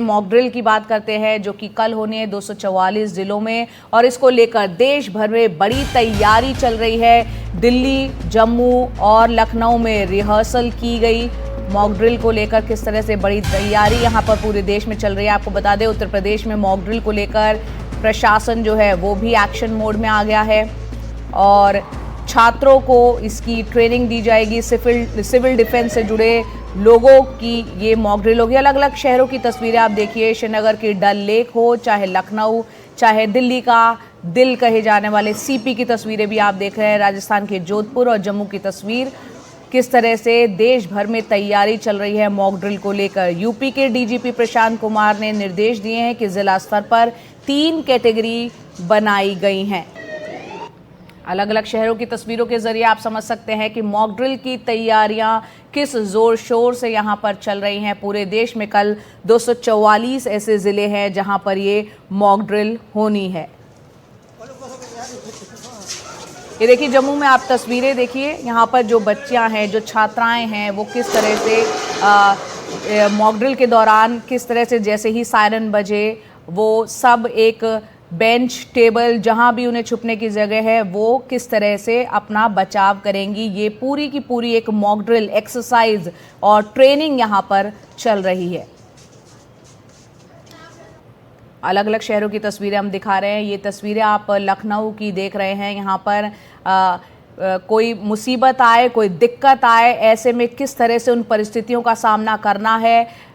Mock drill की बात करते हैं जो कि कल होनी है 244 जिलों में, और इसको लेकर देश भर में बड़ी तैयारी चल रही है। दिल्ली, जम्मू और लखनऊ में रिहर्सल की गई। मॉक ड्रिल को लेकर किस तरह से बड़ी तैयारी यहां पर पूरे देश में चल रही है। आपको बता दें, उत्तर प्रदेश में मॉक ड्रिल को लेकर प्रशासन जो है वो भी एक्शन मोड में आ गया है और छात्रों को इसकी ट्रेनिंग दी जाएगी। सिविल डिफेंस से जुड़े लोगों की ये मॉक ड्रिल होगी। अलग अलग शहरों की तस्वीरें आप देखिए, श्रीनगर की डल लेक हो, चाहे लखनऊ, चाहे दिल्ली का दिल कहे जाने वाले सीपी की तस्वीरें भी आप देख रहे हैं, राजस्थान के जोधपुर और जम्मू की तस्वीर। किस तरह से देश भर में तैयारी चल रही है मॉक ड्रिल को लेकर। यूपी के डीजीपी प्रशांत कुमार ने निर्देश दिए हैं कि जिला स्तर पर 3 कैटेगरी बनाई गई हैं। अलग अलग शहरों की तस्वीरों के जरिए आप समझ सकते हैं कि मॉक ड्रिल की तैयारियां किस जोर शोर से यहां पर चल रही हैं। पूरे देश में कल 244 ऐसे जिले हैं जहां पर ये मॉक ड्रिल होनी है। ये देखिए, जम्मू में आप तस्वीरें देखिए, यहाँ पर जो बच्चियां हैं, जो छात्राएं हैं, वो किस तरह से मॉक ड्रिल के दौरान किस तरह से जैसे ही सायरन बजे वो सब एक बेंच टेबल जहां भी उन्हें छुपने की जगह है वो किस तरह से अपना बचाव करेंगी। ये पूरी की पूरी एक मॉक ड्रिल एक्सरसाइज और ट्रेनिंग यहां पर चल रही है। अलग अलग शहरों की तस्वीरें हम दिखा रहे हैं। ये तस्वीरें आप लखनऊ की देख रहे हैं। यहाँ पर कोई मुसीबत आए, कोई दिक्कत आए, ऐसे में किस तरह से उन परिस्थितियों का सामना करना है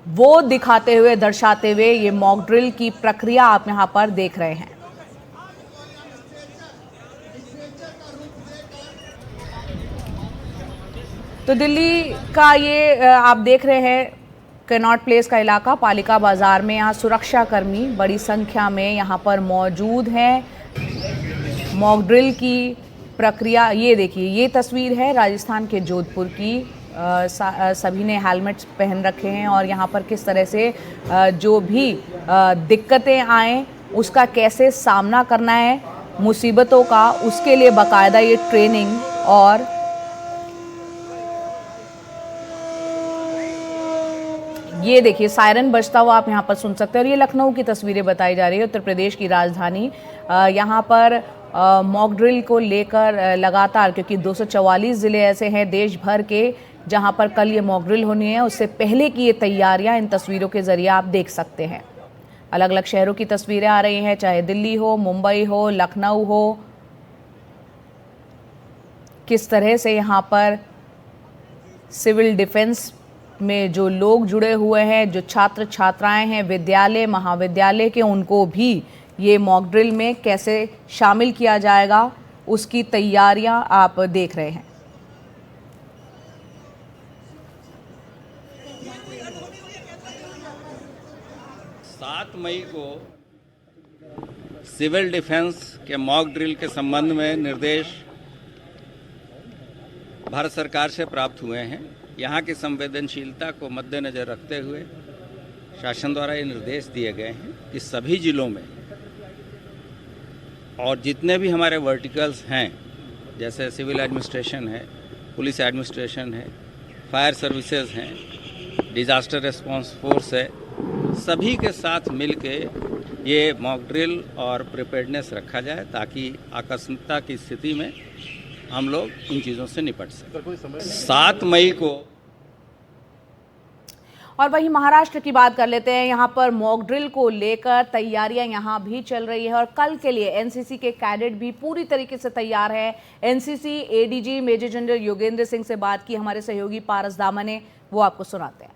वो दिखाते हुए, दर्शाते हुए ये मॉक ड्रिल की प्रक्रिया आप यहाँ पर देख रहे हैं। तो दिल्ली का ये आप देख रहे हैं कनॉट प्लेस का इलाका, पालिका बाजार में। यहाँ सुरक्षा कर्मी बड़ी संख्या में यहाँ पर मौजूद हैं। मॉक ड्रिल की प्रक्रिया ये देखिए, ये तस्वीर है राजस्थान के जोधपुर की। सभी ने हेलमेट्स पहन रखे हैं और यहाँ पर किस तरह से जो भी दिक्कतें आएँ उसका कैसे सामना करना है, मुसीबतों का, उसके लिए बाकायदा ये ट्रेनिंग। और ये देखिए, सायरन बजता हुआ आप यहाँ पर सुन सकते हैं। और ये लखनऊ की तस्वीरें बताई जा रही है, उत्तर प्रदेश की राजधानी। यहाँ पर मॉक ड्रिल को लेकर लगातार, क्योंकि 244 ज़िले ऐसे हैं देश भर के जहाँ पर कल ये मॉक ड्रिल होनी है, उससे पहले की ये तैयारियाँ इन तस्वीरों के ज़रिए आप देख सकते हैं। अलग अलग शहरों की तस्वीरें आ रही हैं, चाहे दिल्ली हो, मुंबई हो, लखनऊ हो। किस तरह से यहाँ पर सिविल डिफेंस में जो लोग जुड़े हुए हैं, जो छात्र छात्राएं हैं विद्यालय महाविद्यालय के, उनको भी ये मॉक ड्रिल में कैसे शामिल किया जाएगा उसकी तैयारियां आप देख रहे हैं। सात मई को सिविल डिफेंस के मॉक ड्रिल के संबंध में निर्देश भारत सरकार से प्राप्त हुए हैं। यहाँ की संवेदनशीलता को मद्देनजर रखते हुए शासन द्वारा ये निर्देश दिए गए हैं कि सभी जिलों में और जितने भी हमारे वर्टिकल्स हैं, जैसे सिविल एडमिनिस्ट्रेशन है, पुलिस एडमिनिस्ट्रेशन है, फायर सर्विसेज हैं, डिज़ास्टर रिस्पांस फोर्स है, सभी के साथ मिलके ये मॉक ड्रिल और प्रिपेयर्डनेस रखा जाए ताकि आकस्मिकता की स्थिति में हम लोग इन चीज़ों से निपट सकें। 7 मई को। और वहीं महाराष्ट्र की बात कर लेते हैं। यहाँ पर मॉक ड्रिल को लेकर तैयारियां यहाँ भी चल रही है और कल के लिए एनसीसी के कैडेट भी पूरी तरीके से तैयार हैं। NCC ADG major general Yogendra Singh से बात की हमारे सहयोगी पारस दामा ने, वो आपको सुनाते हैं।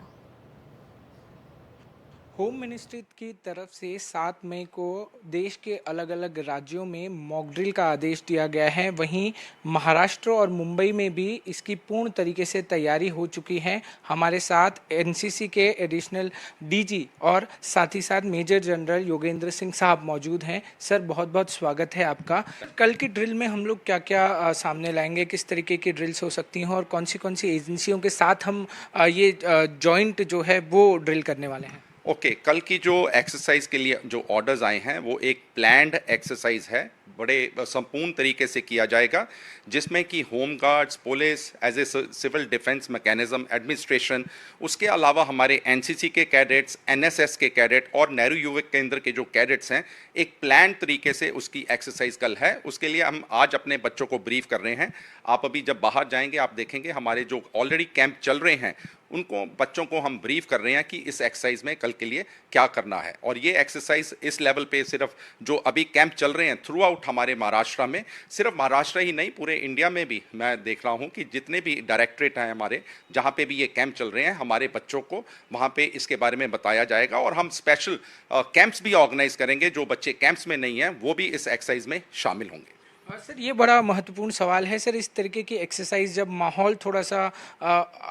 होम मिनिस्ट्री की तरफ से 7 मई को देश के अलग अलग राज्यों में मॉक ड्रिल का आदेश दिया गया है। वहीं महाराष्ट्र और मुंबई में भी इसकी पूर्ण तरीके से तैयारी हो चुकी है। हमारे साथ एनसीसी के एडिशनल डीजी और साथ ही साथ मेजर जनरल योगेंद्र सिंह साहब मौजूद हैं। सर, बहुत बहुत स्वागत है आपका। कल की ड्रिल में हम लोग क्या क्या सामने लाएंगे, किस तरीके की ड्रिल्स हो सकती हैं और कौन सी एजेंसियों के साथ हम ये जॉइंट जो है वो ड्रिल करने वाले हैं? ओके, कल की जो एक्सरसाइज के लिए जो ऑर्डर्स आए हैं वो एक प्लान्ड एक्सरसाइज है बड़े संपूर्ण तरीके से किया जाएगा, जिसमें कि home guards, police, as a civil defence mechanism, administration, उसके अलावा हमारे एनसीसी के कैडेट्स, एनएसएस के कैडेट और नेहरू युवक केंद्र के जो कैडेट्स हैं, एक प्लान तरीके से उसकी एक्सरसाइज कल है। उसके लिए हम आज अपने बच्चों को ब्रीफ कर रहे हैं। आप अभी जब बाहर जाएंगे आप देखेंगे हमारे जो ऑलरेडी कैंप चल रहे हैं उनको बच्चों को हम ब्रीफ कर रहे हैं कि इस एक्सरसाइज में कल के लिए क्या करना है। और ये एक्सरसाइज इस लेवल पे सिर्फ जो अभी कैंप चल रहे हैं थ्रू आउट हमारे महाराष्ट्र में, सिर्फ महाराष्ट्र ही नहीं पूरे इंडिया में भी मैं देख रहा हूँ कि जितने भी डायरेक्टरेट हैं हमारे, जहाँ पे भी ये कैंप चल रहे हैं, हमारे बच्चों को वहाँ पे इसके बारे में बताया जाएगा और हम स्पेशल कैंप्स भी ऑर्गेनाइज करेंगे। जो बच्चे कैंप्स में नहीं हैं वो भी इस एक्सरसाइज में शामिल होंगे। सर ये बड़ा महत्वपूर्ण सवाल है सर, इस तरीके की एक्सरसाइज जब माहौल थोड़ा सा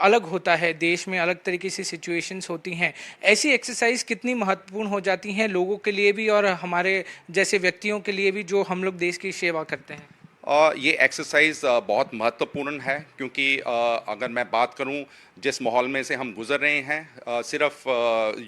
अलग होता है, देश में अलग तरीके से सिचुएशंस होती हैं, ऐसी एक्सरसाइज कितनी महत्वपूर्ण हो जाती हैं लोगों के लिए भी और हमारे जैसे व्यक्तियों के लिए भी जो हम लोग देश की सेवा करते हैं? ये एक्सरसाइज बहुत महत्वपूर्ण है क्योंकि अगर मैं बात करूं जिस माहौल में से हम गुजर रहे हैं, सिर्फ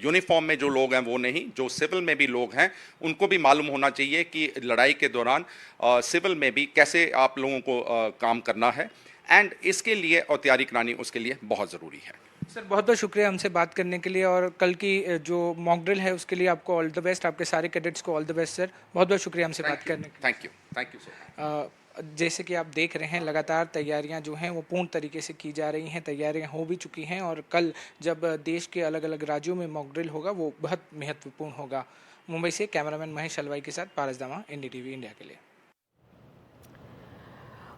यूनिफॉर्म में जो लोग हैं वो नहीं, जो सिविल में भी लोग हैं उनको भी मालूम होना चाहिए कि लड़ाई के दौरान सिविल में भी कैसे आप लोगों को काम करना है, एंड इसके लिए और तैयारी करानी उसके लिए बहुत ज़रूरी है। सर बहुत बहुत शुक्रिया हमसे बात करने के लिए और कल की जो मॉक ड्रिल है उसके लिए आपको ऑल द बेस्ट, आपके सारे कैडेट्स को ऑल द बेस्ट सर। बहुत बहुत शुक्रिया हमसे बात करने के लिए। Thank you so much. जैसे कि आप देख रहे हैं लगातार तैयारियां जो हैं वो पूर्ण तरीके से की जा रही हैं, तैयारियां हो भी चुकी हैं और कल जब देश के अलग अलग राज्यों में मॉक ड्रिल होगा वो बहुत महत्वपूर्ण होगा। मुंबई से कैमरामैन महेश अलवाई के साथ पारस दामा, एनडीटीवी इंडिया के लिए।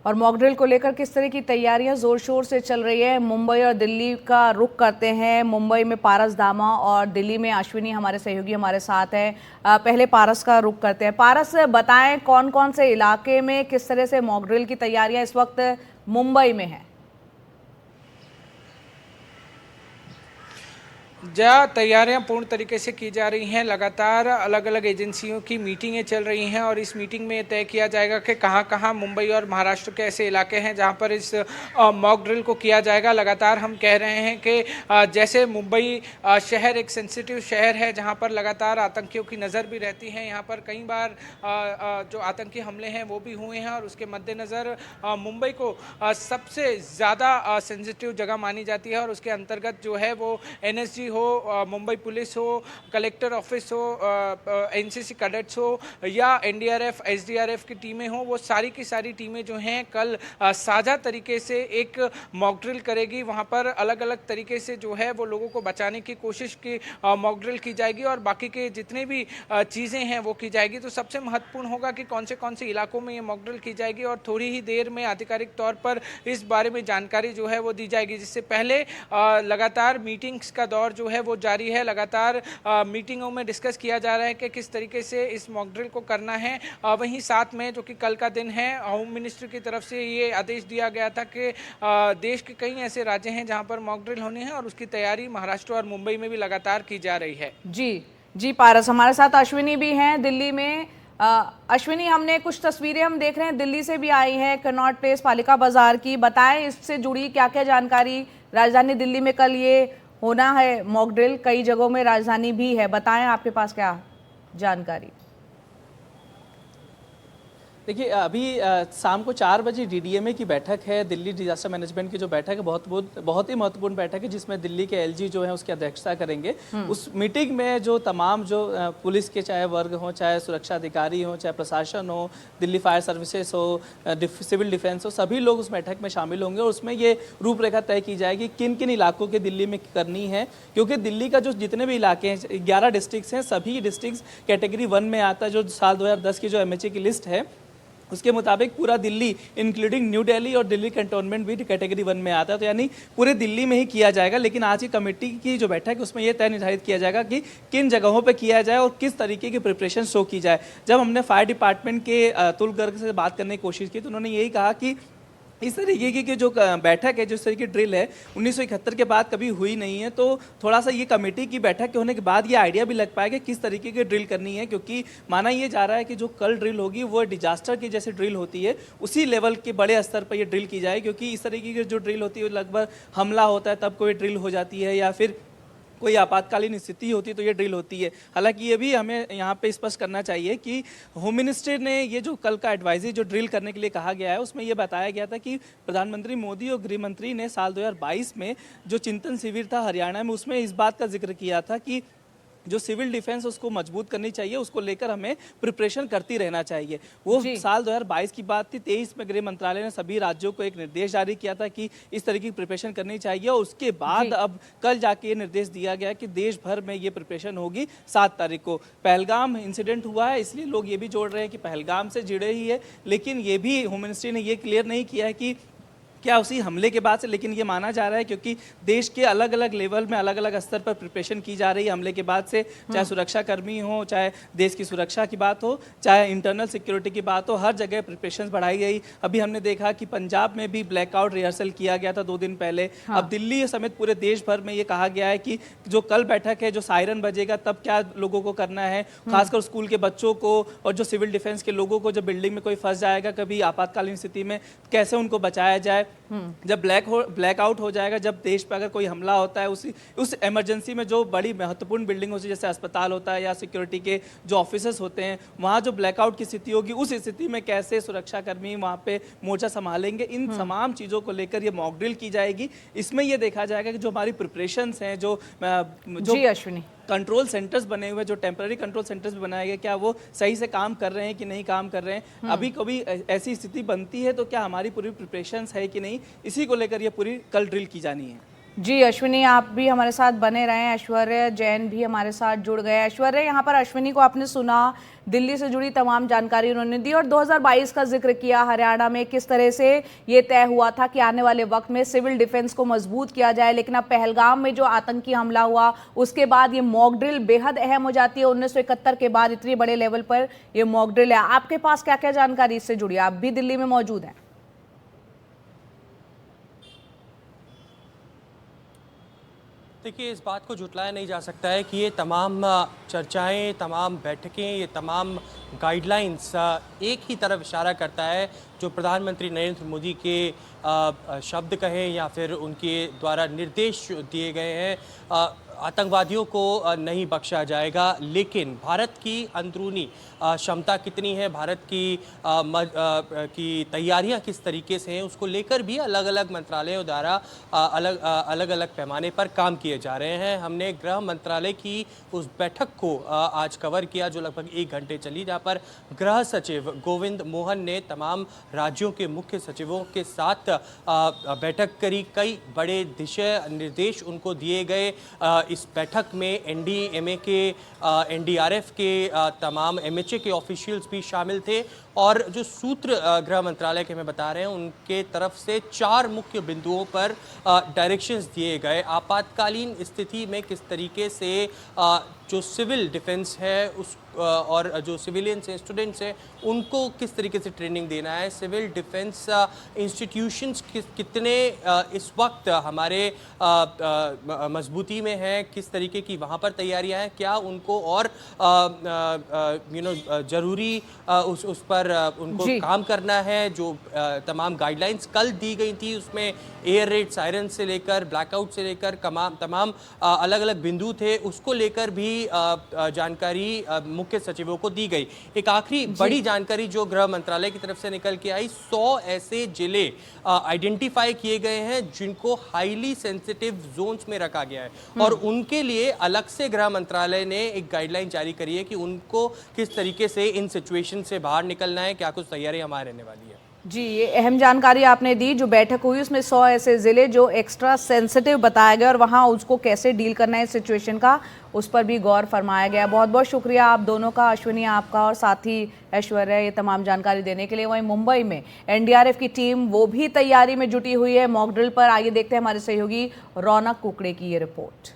और मॉक ड्रिल को लेकर किस तरह की तैयारियां जोर शोर से चल रही है, मुंबई और दिल्ली का रुख करते हैं। मुंबई में पारस दामा और दिल्ली में अश्विनी हमारे सहयोगी हमारे साथ हैं। पहले पारस का रुख करते हैं। पारस बताएं कौन कौन से इलाके में किस तरह से मॉक ड्रिल की तैयारियां इस वक्त मुंबई में हैं? जहाँ तैयारियां पूर्ण तरीके से की जा रही हैं, लगातार अलग अलग एजेंसियों की मीटिंगें चल रही हैं और इस मीटिंग में तय किया जाएगा कि कहाँ कहाँ मुंबई और महाराष्ट्र के ऐसे इलाके हैं जहाँ पर इस मॉक ड्रिल को किया जाएगा। लगातार हम कह रहे हैं कि जैसे मुंबई शहर एक सेंसिटिव शहर है जहाँ पर लगातार आतंकियों की नज़र भी रहती है, यहाँ पर कई बार जो आतंकी हमले हैं वो भी हुए हैं और उसके मद्देनज़र मुंबई को सबसे ज़्यादा सेंसिटिव जगह मानी जाती है और उसके अंतर्गत जो है वो एनएसजी हो, मुंबई पुलिस हो, कलेक्टर ऑफिस हो, एनसीसी कैडेट्स हो या एनडीआरएफ एसडीआरएफ की टीमें हो, वो सारी की सारी टीमें जो हैं कल साझा तरीके से एक मॉक ड्रिल करेगी। वहाँ पर अलग अलग तरीके से जो है वो लोगों को बचाने की कोशिश की मॉक ड्रिल की जाएगी और बाकी के जितने भी चीज़ें हैं वो की जाएगी। तो सबसे महत्वपूर्ण होगा कि कौन से इलाकों में ये मॉक ड्रिल की जाएगी और थोड़ी ही देर में आधिकारिक तौर पर इस बारे में जानकारी जो है वो दी जाएगी। जिससे पहले लगातार मीटिंग्स का दौर जो है वो जारी है, लगातार मीटिंगों में डिस्कस किया जा रहा है कि किस तरीके से इस मॉक ड्रिल को करना है। वहीं 7 मई जो कि कल का दिन है, होम मिनिस्ट्री की तरफ से ये आदेश दिया गया था कि देश के कई ऐसे राज्य हैं जहां पर मॉक ड्रिल होने हैं और उसकी तैयारी महाराष्ट्र और मुंबई में भी लगातार की जा रही है। जी पारस, हमारे साथ अश्विनी भी हैं दिल्ली में। अश्विनी, हमने कुछ तस्वीरें हम देख रहे हैं दिल्ली से भी आई हैं, कनॉट प्लेस पालिका बाजार की। बताएं इससे जुड़ी क्या क्या जानकारी। राजधानी दिल्ली में कल ये होना है मॉक ड्रिल, कई जगहों में राजधानी भी है, बताएं आपके पास क्या जानकारी। देखिए अभी शाम को 4 बजे डीडीएमए की बैठक है, दिल्ली डिजास्टर मैनेजमेंट की जो बैठक है बहुत ही महत्वपूर्ण बैठक है जिसमें दिल्ली के एलजी जो है उसकी अध्यक्षता करेंगे। उस मीटिंग में जो तमाम जो पुलिस के चाहे वर्ग हों, चाहे सुरक्षा अधिकारी हों, चाहे प्रशासन हो, दिल्ली फायर सर्विसेज हो, सिविल डिफेंस हो, सभी लोग उस बैठक में शामिल होंगे और उसमें ये रूपरेखा तय की जाएगी किन किन इलाकों के दिल्ली में करनी है। क्योंकि दिल्ली का जो जितने भी इलाके हैं 11 डिस्ट्रिक्ट्स हैं, सभी डिस्ट्रिक्ट्स कैटेगरी 1 में आता है। जो साल 2010 की जो एमएचए की लिस्ट है उसके मुताबिक पूरा दिल्ली इंक्लूडिंग न्यू दिल्ली और दिल्ली कैंटोनमेंट भी कैटेगरी 1 में आता है। तो यानी पूरे दिल्ली में ही किया जाएगा। लेकिन आज की कमेटी की जो बैठक है उसमें यह तय निर्धारित किया जाएगा कि किन जगहों पे किया जाए और किस तरीके की प्रिपरेशन शो की जाए। जब हमने फायर डिपार्टमेंट के अतुल गर्ग से बात करने की कोशिश की तो उन्होंने यही कहा कि इस तरीके की जो बैठक है, जो इस तरीके की ड्रिल है 1971 के बाद कभी हुई नहीं है। तो थोड़ा सा ये कमेटी की बैठक के होने के बाद ये आइडिया भी लग पाएगा किस तरीके की ड्रिल करनी है। क्योंकि माना ये जा रहा है कि जो कल ड्रिल होगी वो डिजास्टर की जैसे ड्रिल होती है उसी लेवल के बड़े स्तर पर ये ड्रिल की जाए। क्योंकि इस तरीके की जो ड्रिल होती है लगभग हमला होता है तब कोई ड्रिल हो जाती है या फिर कोई आपातकालीन स्थिति होती है तो ये ड्रिल होती है। हालांकि ये भी हमें यहाँ पे स्पष्ट करना चाहिए कि होम मिनिस्टर ने ये जो कल का एडवाइजरी जो ड्रिल करने के लिए कहा गया है उसमें ये बताया गया था कि प्रधानमंत्री मोदी और गृह मंत्री ने साल 2022 में जो चिंतन शिविर था हरियाणा में, उसमें इस बात का जिक्र किया था कि जो सिविल डिफेंस उसको मजबूत करनी चाहिए, उसको लेकर हमें प्रिपरेशन करती रहना चाहिए। वो साल 2022 की बात थी। 23 में गृह मंत्रालय ने सभी राज्यों को एक निर्देश जारी किया था कि इस तरीके की प्रिपरेशन करनी चाहिए और उसके बाद अब कल जाके ये निर्देश दिया गया कि देश भर में ये प्रिपरेशन होगी 7 तारीख को। पहलगाम इंसिडेंट हुआ है इसलिए लोग ये भी जोड़ रहे हैं कि पहलगाम से जुड़े ही है, लेकिन ये भी होम मिनिस्ट्री ने ये क्लियर नहीं किया है कि क्या उसी हमले के बाद से, लेकिन ये माना जा रहा है क्योंकि देश के अलग अलग लेवल में अलग अलग स्तर पर प्रिपरेशन की जा रही है हमले के बाद से, चाहे सुरक्षा कर्मी हो, चाहे देश की सुरक्षा की बात हो, चाहे इंटरनल सिक्योरिटी की बात हो, हर जगह प्रिपरेशन बढ़ाई गई। अभी हमने देखा कि पंजाब में भी ब्लैकआउट रिहर्सल किया गया था 2 दिन पहले। अब दिल्ली समेत पूरे देश भर में ये कहा गया है कि जो कल बैठक है, जो सायरन बजेगा तब क्या लोगों को करना है, खासकर स्कूल के बच्चों को और जो सिविल डिफेंस के लोगों को, जब बिल्डिंग में कोई फंस जाएगा कभी आपातकालीन स्थिति में, कैसे उनको बचाया जाए। जब ब्लैकआउट हो जाएगा, जब देश पर अगर कोई हमला होता है, उस इमरजेंसी में जो बड़ी महत्वपूर्ण बिल्डिंग होती है जैसे अस्पताल होता है या सिक्योरिटी के जो ऑफिसर्स होते हैं, वहाँ जो ब्लैकआउट की स्थिति होगी, उस स्थिति में कैसे सुरक्षाकर्मी वहाँ पे मोर्चा संभालेंगे, इन तमाम चीज़ों को लेकर ये मॉक ड्रिल की जाएगी। इसमें ये देखा जाएगा कि जो हमारी प्रिपरेशंस हैं, जो अश्विनी कंट्रोल सेंटर्स बने हुए, जो टेम्पररी कंट्रोल सेंटर्स भी बनाए गए, क्या वो सही से काम कर रहे हैं कि नहीं काम कर रहे हैं। अभी कभी ऐसी स्थिति बनती है तो क्या हमारी पूरी प्रिपरेशंस है कि नहीं, इसी को लेकर ये पूरी कल ड्रिल की जानी है। जी अश्विनी, आप भी हमारे साथ बने रहे। ऐश्वर्या जैन भी हमारे साथ जुड़ गए। ऐश्वर्या, यहाँ पर अश्विनी को आपने सुना, दिल्ली से जुड़ी तमाम जानकारी उन्होंने दी और 2022 का जिक्र किया, हरियाणा में किस तरह से ये तय हुआ था कि आने वाले वक्त में सिविल डिफेंस को मजबूत किया जाए। लेकिन अब पहलगाम में जो आतंकी हमला हुआ उसके बाद ये मॉक ड्रिल बेहद अहम हो जाती है। 1971 के बाद इतनी बड़े लेवल पर ये मॉक ड्रिल है। आपके पास क्या क्या जानकारी इससे जुड़ी? आप भी दिल्ली में मौजूद हैं। देखिए, इस बात को झुटलाया नहीं जा सकता है कि ये तमाम चर्चाएं, तमाम बैठकें, ये तमाम गाइडलाइंस एक ही तरफ इशारा करता है, जो प्रधानमंत्री नरेंद्र मोदी के शब्द कहें या फिर उनके द्वारा निर्देश दिए गए हैं। आतंकवादियों को नहीं बख्शा जाएगा, लेकिन भारत की अंदरूनी क्षमता कितनी है, भारत की तैयारियां किस तरीके से हैं, उसको लेकर भी अलग अलग मंत्रालयों द्वारा अलग अलग पैमाने पर काम किए जा रहे हैं। हमने गृह मंत्रालय की उस बैठक को आज कवर किया जो लगभग 1 घंटे चली, जहाँ पर गृह सचिव गोविंद मोहन ने तमाम राज्यों के मुख्य सचिवों के साथ बैठक करी। कई बड़े दिशा निर्देश उनको दिए गए। इस बैठक में एनडीएमए के, एनडीआरएफ के, तमाम एमएचए के ऑफिशियल्स भी शामिल थे और जो सूत्र गृह मंत्रालय के हमें बता रहे हैं उनके तरफ से 4 मुख्य बिंदुओं पर डायरेक्शंस दिए गए। आपातकालीन स्थिति में किस तरीके से जो सिविल डिफेंस है उस और जो सिविलियंस हैं, स्टूडेंट्स हैं, उनको किस तरीके से ट्रेनिंग देना है, सिविल डिफेंस इंस्टीट्यूशंस कितने इस वक्त हमारे मजबूती में हैं, किस तरीके की वहाँ पर तैयारियाँ हैं, क्या उनको और ज़रूरी उस पर उनको काम करना है। जो तमाम गाइडलाइंस कल दी गई थी उसमें एयर रेड सायरन से लेकर ब्लैकआउट से लेकर तमाम अलग अलग बिंदु थे, उसको लेकर भी जानकारी मुख्य सचिवों को दी गई। एक आखिरी बड़ी जानकारी जो गृह मंत्रालय की तरफ से निकल के आई, 100 ऐसे जिले आइडेंटिफाई किए गए हैं जिनको हाईली सेंसिटिव जोन्स में रखा गया है और उनके लिए अलग से गृह मंत्रालय ने एक गाइडलाइन जारी करी है कि उनको किस तरीके से इन सिचुएशन से बाहर निकलना है, क्या कुछ तैयारी हमारे रहने वाली है। जी, ये अहम जानकारी आपने दी। जो बैठक हुई उसमें 100 ऐसे ज़िले जो एक्स्ट्रा सेंसिटिव बताया गया और वहाँ उसको कैसे डील करना है सिचुएशन का, उस पर भी गौर फरमाया गया। बहुत बहुत शुक्रिया आप दोनों का, अश्विनी आपका और साथ ही ऐश्वर्या, ये तमाम जानकारी देने के लिए। वहीं मुंबई में एनडीआरएफ की टीम वो भी तैयारी में जुटी हुई है मॉक ड्रिल पर। आइए देखते हैं हमारे सहयोगी रौनक कुकड़े की ये रिपोर्ट।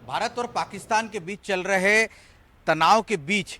भारत और पाकिस्तान के बीच चल रहे तनाव के बीच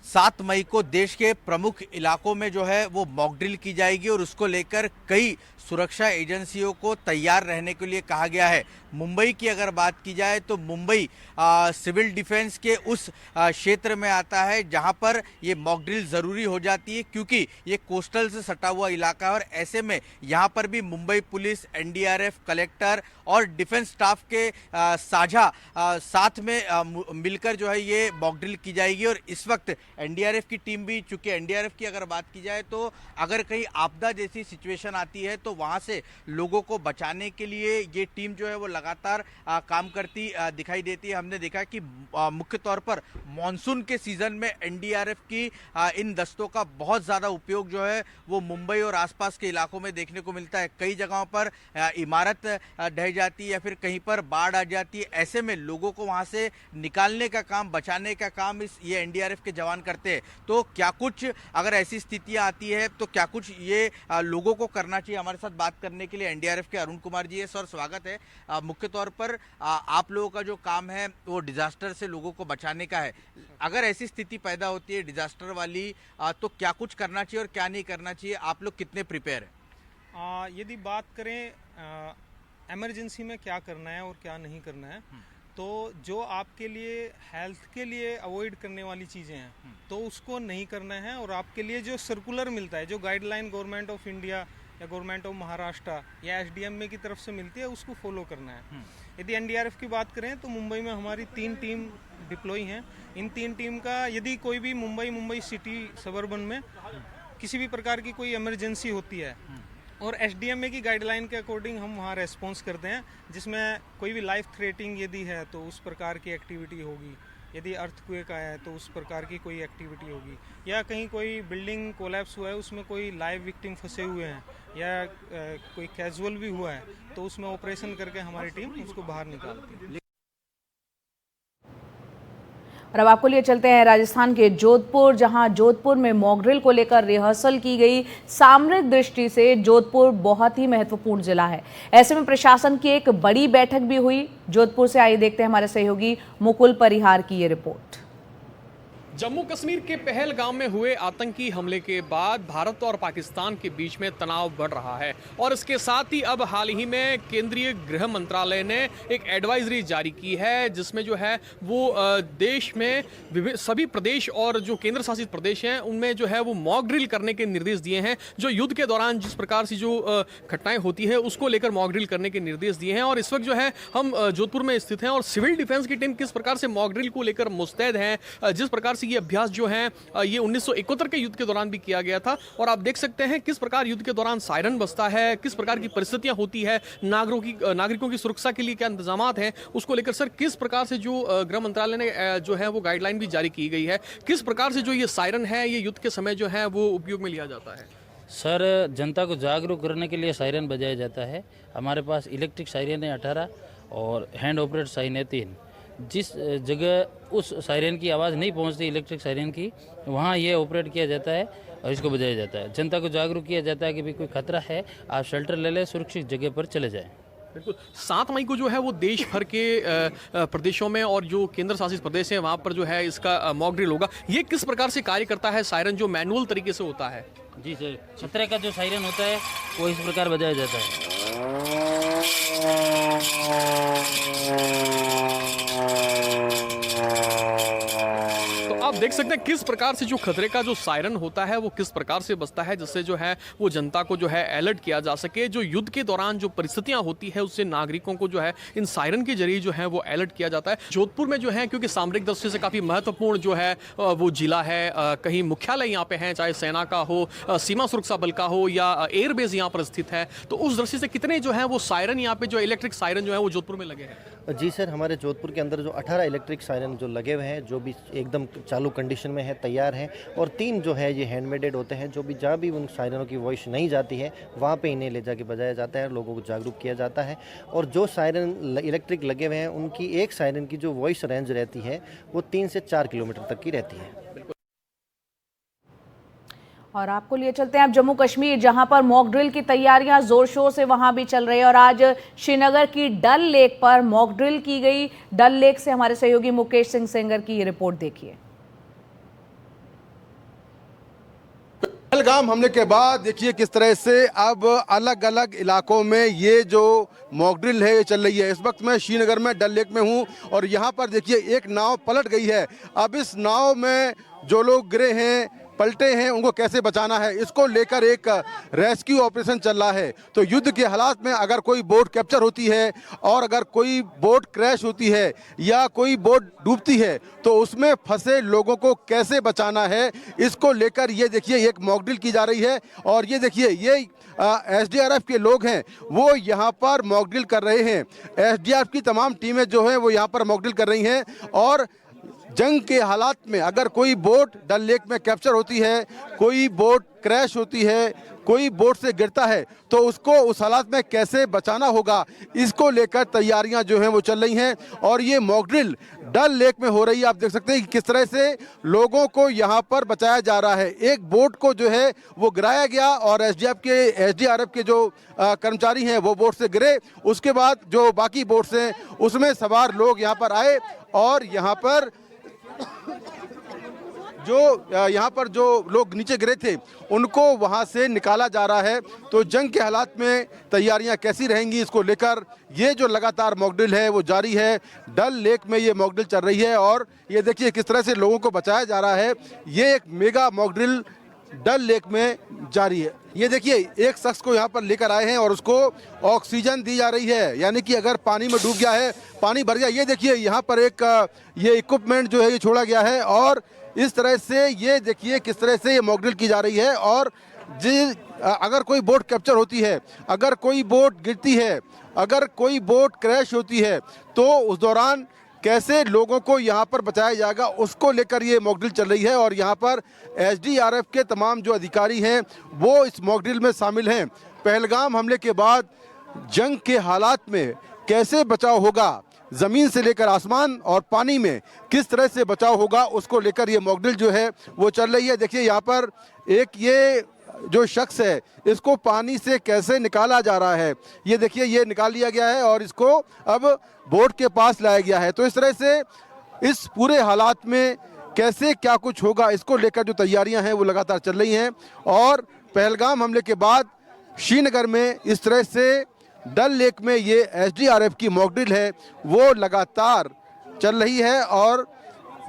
7 मई को देश के प्रमुख इलाकों में जो है वो मॉक ड्रिल की जाएगी और उसको लेकर कई सुरक्षा एजेंसियों को तैयार रहने के लिए कहा गया है। मुंबई की अगर बात की जाए तो मुंबई सिविल डिफेंस के उस क्षेत्र में आता है जहां पर ये मॉक ड्रिल ज़रूरी हो जाती है, क्योंकि ये कोस्टल से सटा हुआ इलाका है और ऐसे में यहाँ पर भी मुंबई पुलिस, एनडीआरएफ, कलेक्टर और डिफेंस स्टाफ के साझा साथ में मिलकर जो है ये मॉक ड्रिल की जाएगी। और इस वक्त एनडीआरएफ की टीम भी, चूंकि एनडीआरएफ की अगर बात की जाए तो अगर कहीं आपदा जैसी सिचुएशन आती है तो वहां से लोगों को बचाने के लिए ये टीम जो है वो लगातार काम करती दिखाई देती है। हमने देखा कि मुख्य तौर पर मॉनसून के सीजन में एनडीआरएफ की इन दस्तों का बहुत ज़्यादा उपयोग जो है वो मुंबई और आसपास के इलाकों में देखने को मिलता है। कई जगहों पर इमारत ढह जाती है या फिर कहीं पर बाढ़ आ जाती है, ऐसे में लोगों को वहां से निकालने का काम, बचाने का काम ये एनडीआरएफ के जवान करते हैं। तो क्या कुछ अगर ऐसी स्थितियां आती है तो क्या कुछ ये लोगों को करना चाहिए? हमारे साथ बात करने के लिए एनडीआरएफ के अरुण कुमार जी है। सर, स्वागत है। मुख्य तौर पर आप लोगों का जो काम है वो डिजास्टर से लोगों को बचाने का है। अगर ऐसी स्थिति पैदा होती है डिजास्टर वाली तो क्या कुछ करना चाहिए और क्या नहीं करना चाहिए? आप लोग कितने प्रिपेयर हैं? यदि बात करें इमरजेंसी में क्या करना है और क्या नहीं करना है, तो जो आपके लिए हेल्थ के लिए अवॉइड करने वाली चीज़ें हैं तो उसको नहीं करना है, और आपके लिए जो सर्कुलर मिलता है, जो गाइडलाइन गवर्नमेंट ऑफ इंडिया या गवर्नमेंट ऑफ महाराष्ट्र या एसडीएम की तरफ से मिलती है उसको फॉलो करना है। यदि एनडीआरएफ की बात करें तो मुंबई में हमारी 3 टीम डिप्लॉय हैं। इन 3 टीम का यदि कोई भी मुंबई सिटी सबर्बन में किसी भी प्रकार की कोई इमरजेंसी होती है और एसडीएमए की गाइडलाइन के अकॉर्डिंग हम वहाँ रेस्पॉन्स करते हैं, जिसमें कोई भी लाइफ थ्रेटिंग यदि है तो उस प्रकार की एक्टिविटी होगी, यदि अर्थक्वेक आया है तो उस प्रकार की कोई एक्टिविटी होगी, या कहीं कोई बिल्डिंग कोलैप्स हुआ है उसमें कोई लाइव विक्टिम फंसे हुए हैं या कोई कैजुअल भी हुआ है तो उसमें ऑपरेशन करके हमारी टीम उसको बाहर निकालती है। और अब आपको लिए चलते हैं राजस्थान के जोधपुर, जहां जोधपुर में मॉक ड्रिल को लेकर रिहर्सल की गई। सामरिक दृष्टि से जोधपुर बहुत ही महत्वपूर्ण जिला है, ऐसे में प्रशासन की एक बड़ी बैठक भी हुई। जोधपुर से आइए देखते हैं हमारे सहयोगी मुकुल परिहार की ये रिपोर्ट। जम्मू कश्मीर के पहलगाम में हुए आतंकी हमले के बाद भारत और पाकिस्तान के बीच में तनाव बढ़ रहा है और इसके साथ ही अब हाल ही में केंद्रीय गृह मंत्रालय ने एक एडवाइजरी जारी की है, जिसमें जो है वो देश में सभी प्रदेश और जो केंद्र शासित प्रदेश हैं उनमें जो है वो मॉक ड्रिल करने के निर्देश दिए हैं। जो युद्ध के दौरान जिस प्रकार से जो घटनाएं होती है उसको लेकर मॉक ड्रिल करने के निर्देश दिए हैं। और इस वक्त जो है हम जोधपुर में स्थित हैं और सिविल डिफेंस की टीम किस प्रकार से मॉक ड्रिल को लेकर मुस्तैद है, जिस प्रकार से ये अभ्यास जो है ये 1971 के युद्ध के दौरान भी किया गया था। और आप देख सकते हैं किस प्रकार युद्ध के दौरान सायरन बजता है, किस प्रकार की परिस्थितियां होती है, नागरिकों की सुरक्षा के लिए क्या इंतजामात हैं, उसको लेकर सर किस प्रकार से जो गृह मंत्रालय ने जो है वो गाइडलाइन भी जारी की गई है, किस प्रकार से जो ये सायरन है ये युद्ध के समय जो है वो उपयोग में लिया जाता है? सर, जनता को जागरूक करने के लिए सायरन बजाया जाता है। हमारे पास इलेक्ट्रिक सायरन है 18 और हैंड ऑपरेट सायरन है 3। जिस जगह उस सायरन की आवाज़ नहीं पहुंचती इलेक्ट्रिक सायरन की, वहाँ ये ऑपरेट किया जाता है और इसको बजाया जाता है। जनता को जागरूक किया जाता है कि भाई कोई खतरा है, आप शेल्टर ले लें, सुरक्षित जगह पर चले जाएं। बिल्कुल। 7 मई को जो है वो देश भर के प्रदेशों में और जो केंद्र शासित प्रदेश हैं वहाँ पर जो है इसका मॉक ड्रिल होगा। ये किस प्रकार से कार्य करता है सायरन, जो मैनुअल तरीके से होता है? जी सर, खतरे का जो सायरन होता है वो इस प्रकार बजाया जाता है। आप देख सकते हैं किस प्रकार से जो खतरे का जो सायरन होता है वो किस प्रकार से बजता है, जिससे जो है वो जनता को जो है अलर्ट किया जा सके। जो युद्ध के दौरान जो परिस्थितियां होती है उससे नागरिकों को जो है इन सायरन के जरिए जो है वो अलर्ट किया जाता है। जोधपुर में जो है क्योंकि सामरिक दृष्टि से काफ़ी महत्वपूर्ण जो है वो जिला है, कहीं मुख्यालय यहाँ पे हैं, चाहे सेना का हो, सीमा सुरक्षा बल का हो या एयरबेस यहाँ पर स्थित है, तो उस दृष्टि से कितने जो है वो सायरन यहाँ पे जो इलेक्ट्रिक सायरन जो है वो जोधपुर में लगे हैं? जी सर, हमारे जोधपुर के अंदर जो 18 इलेक्ट्रिक सायरन जो लगे हुए हैं, जो भी एकदम चालू कंडीशन में है, तैयार हैं, और 3 जो है ये हैंडमेडेड होते हैं। जो भी जहाँ भी उन सायरनों की वॉइस नहीं जाती है वहाँ पे इन्हें ले जाके बजाया जाता है, लोगों को जागरूक किया जाता है। और जो सायरन इलेक्ट्रिक लगे हुए हैं उनकी एक सायरन की जो वॉइस रेंज रहती है वो 3 से 4 किलोमीटर तक की रहती है। और आपको लिए चलते हैं अब जम्मू कश्मीर, जहां पर मॉक ड्रिल की तैयारियां जोर शोर से वहां भी चल रही है। और आज श्रीनगर की डल लेक पर मॉक ड्रिल की गई। डल लेक से हमारे सहयोगी मुकेश सिंह सेंगर की ये रिपोर्ट देखिए। पहलगाम हमले के बाद देखिए किस तरह से अब अलग अलग इलाकों में ये जो मॉक ड्रिल है ये चल रही है। इस वक्त मैं श्रीनगर में डल लेक में हूँ और यहाँ पर देखिए एक नाव पलट गई है। अब इस नाव में जो लोग गिरे हैं, पलटे हैं, उनको कैसे बचाना है, इसको लेकर एक रेस्क्यू ऑपरेशन चल रहा है। तो युद्ध के हालात में अगर कोई बोट कैप्चर होती है और अगर कोई बोट क्रैश होती है या कोई बोट डूबती है तो उसमें फंसे लोगों को कैसे बचाना है, इसको लेकर ये देखिए एक मॉक ड्रिल की जा रही है। और ये देखिए ये एसडीआरएफ के लोग हैं वो यहाँ पर मॉक ड्रिल कर रहे हैं। एसडीआरएफ की तमाम टीमें जो हैं वो यहाँ पर मॉक ड्रिल कर रही हैं। और जंग के हालात में अगर कोई बोट डल लेक में कैप्चर होती है, कोई बोट क्रैश होती है, कोई बोट से गिरता है तो उसको उस हालात में कैसे बचाना होगा, इसको लेकर तैयारियां जो हैं वो चल रही हैं। और ये मॉक ड्रिल डल लेक में हो रही है। आप देख सकते हैं कि किस तरह से लोगों को यहाँ पर बचाया जा रहा है। एक बोट को जो है वो गिराया गया और एसडीआरएफ के जो कर्मचारी हैं वो बोट से गिरे। उसके बाद जो बाकी बोट्स हैं उसमें सवार लोग यहाँ पर आए और यहाँ पर जो लोग नीचे गिरे थे उनको वहां से निकाला जा रहा है। तो जंग के हालात में तैयारियां कैसी रहेंगी, इसको लेकर ये जो लगातार मॉक ड्रिल है वो जारी है। डल लेक में ये मॉक ड्रिल चल रही है और ये देखिए किस तरह से लोगों को बचाया जा रहा है। ये एक मेगा मॉक ड्रिल डल लेक में जारी है। ये देखिए एक शख्स को यहाँ पर लेकर आए हैं और उसको ऑक्सीजन दी जा रही है, यानी कि अगर पानी में डूब गया है, पानी भर गया, ये देखिए यहाँ पर एक ये इक्विपमेंट जो है ये छोड़ा गया है। और इस तरह से ये देखिए किस तरह से ये मॉक ड्रिल की जा रही है। और अगर कोई बोट कैप्चर होती है, अगर कोई बोट गिरती है, अगर कोई बोट क्रैश होती है तो उस दौरान कैसे लोगों को यहाँ पर बचाया जाएगा, उसको लेकर ये मॉक ड्रिल चल रही है। और यहाँ पर एसडीआरएफ के तमाम जो अधिकारी हैं वो इस मॉक ड्रिल में शामिल हैं। पहलगाम हमले के बाद जंग के हालात में कैसे बचाव होगा, ज़मीन से लेकर आसमान और पानी में किस तरह से बचाव होगा, उसको लेकर ये मॉक ड्रिल जो है वो चल रही है। देखिए यहाँ पर एक ये जो शख्स है इसको पानी से कैसे निकाला जा रहा है, ये देखिए ये निकाल लिया गया है और इसको अब बोट के पास लाया गया है। तो इस तरह से इस पूरे हालात में कैसे क्या कुछ होगा, इसको लेकर जो तैयारियां हैं वो लगातार चल रही हैं। और पहलगाम हमले के बाद श्रीनगर में इस तरह से डल लेक में ये एसडीआरएफ की मॉक ड्रिल है वो लगातार चल रही है। और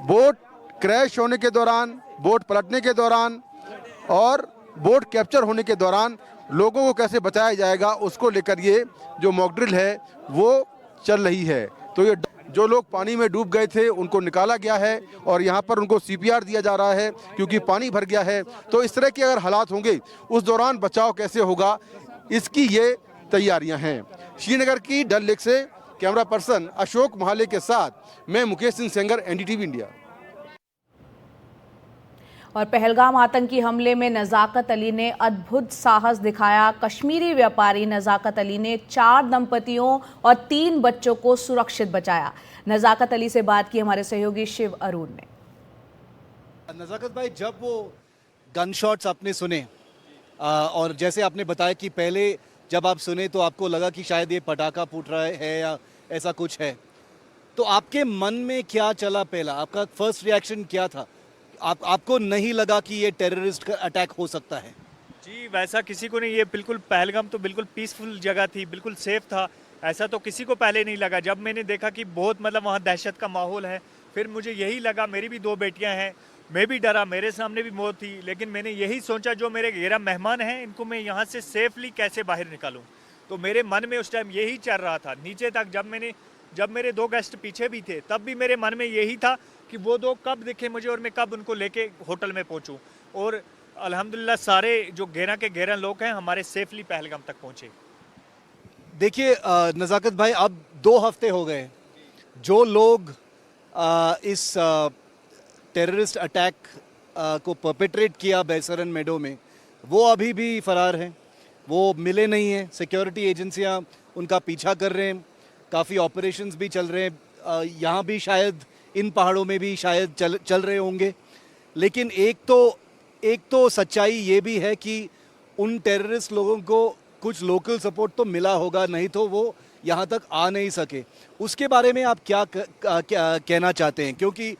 बोट क्रैश होने के दौरान, बोट पलटने के दौरान और बोट कैप्चर होने के दौरान लोगों को कैसे बचाया जाएगा, उसको लेकर ये जो मॉक ड्रिल है वो चल रही है। तो ये जो लोग पानी में डूब गए थे उनको निकाला गया है और यहाँ पर उनको सीपीआर दिया जा रहा है क्योंकि पानी भर गया है। तो इस तरह के अगर हालात होंगे उस दौरान बचाव कैसे होगा, इसकी ये तैयारियां हैं। श्रीनगर की डल लेक से कैमरा पर्सन अशोक महाले के साथ मैं मुकेश सिंह सेंगर, एनडीटीवी इंडिया। और पहलगाम आतंकी हमले में नज़ाकत अली ने अद्भुत साहस दिखाया। कश्मीरी व्यापारी नज़ाकत अली ने 4 दंपतियों और 3 बच्चों को सुरक्षित बचाया। नज़ाकत अली से बात की हमारे सहयोगी शिव अरुण ने। नज़ाकत भाई, जब वो गन शॉट्स आपने सुने और जैसे आपने बताया कि पहले जब आप सुने तो आपको लगा कि शायद ये पटाखा फूट रहा है या ऐसा कुछ है, तो आपके मन में क्या चला, पहला आपका फर्स्ट रिएक्शन क्या था? आपको नहीं लगा कि ये टेररिस्ट का अटैक हो सकता है? जी, वैसा किसी को नहीं। ये बिल्कुल पहलगाम तो बिल्कुल पीसफुल जगह थी, बिल्कुल सेफ था, ऐसा तो किसी को पहले नहीं लगा। जब मैंने देखा कि बहुत मतलब वहाँ दहशत का माहौल है, फिर मुझे यही लगा, मेरी भी 2 बेटियाँ हैं, मैं भी डरा, मेरे सामने भी मौत थी, लेकिन मैंने यही सोचा जो मेरे घेरा मेहमान हैं इनको मैं यहाँ से सेफली कैसे बाहर निकालूँ। तो मेरे मन में उस टाइम यही चल रहा था नीचे तक। जब मेरे 2 गेस्ट पीछे भी थे तब भी मेरे मन में यही था कि वो 2 कब दिखे मुझे और मैं कब उनको लेके होटल में पहुँचूँ। और अल्हम्दुलिल्लाह सारे जो घेरा लोग हैं हमारे सेफली पहलगाम तक पहुँचे। देखिए नज़ाकत भाई, अब 2 हफ्ते हो गए, जो लोग इस टेररिस्ट अटैक को परपेट्रेट किया बैसरन मेडो में, वो अभी भी फरार हैं, वो मिले नहीं हैं। सिक्योरिटी एजेंसियां उनका पीछा कर रहे हैं, काफ़ी ऑपरेशंस भी चल रहे हैं, यहाँ भी शायद इन पहाड़ों में भी शायद चल रहे होंगे। लेकिन एक तो सच्चाई ये भी है कि उन टेररिस्ट लोगों को कुछ लोकल सपोर्ट तो मिला होगा, नहीं तो वो यहाँ तक आ नहीं सके। उसके बारे में आप क्या कहना चाहते हैं? क्योंकि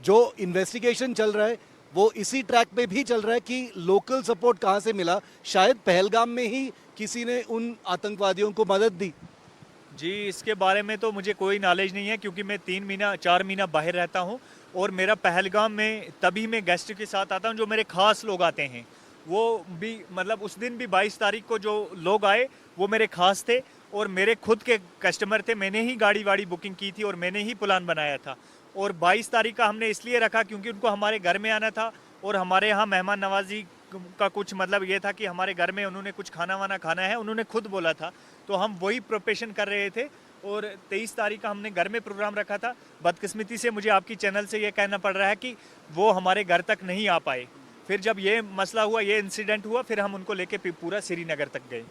जो इन्वेस्टिगेशन चल रहा है वो इसी ट्रैक पे भी चल रहा है कि लोकल सपोर्ट कहाँ से मिला, शायद पहलगाम में ही किसी ने उन आतंकवादियों को मदद दी। जी, इसके बारे में तो मुझे कोई नॉलेज नहीं है, क्योंकि मैं 4 महीना बाहर रहता हूँ और मेरा पहलगाम में तभी मैं गेस्ट के साथ आता हूँ जो मेरे खास लोग आते हैं। वो भी मतलब उस दिन भी 22 तारीख को जो लोग आए वो मेरे खास थे और मेरे खुद के कस्टमर थे। मैंने ही गाड़ी वाड़ी बुकिंग की थी और मैंने ही प्लान बनाया था। और 22 तारीख का हमने इसलिए रखा क्योंकि उनको हमारे घर में आना था और हमारे यहाँ मेहमान नवाजी का कुछ मतलब ये था कि हमारे घर में उन्होंने कुछ खाना वाना खाना है, उन्होंने खुद बोला था, तो हम वही प्रिपरेशन कर रहे थे। और 23 तारीख का हमने घर में प्रोग्राम रखा था। बदकिस्मती से मुझे आपकी चैनल से ये कहना पड़ रहा है कि वो हमारे घर तक नहीं आ पाए। फिर जब ये मसला हुआ, ये इंसिडेंट हुआ, फिर हम उनको लेके पूरा श्रीनगर तक गए।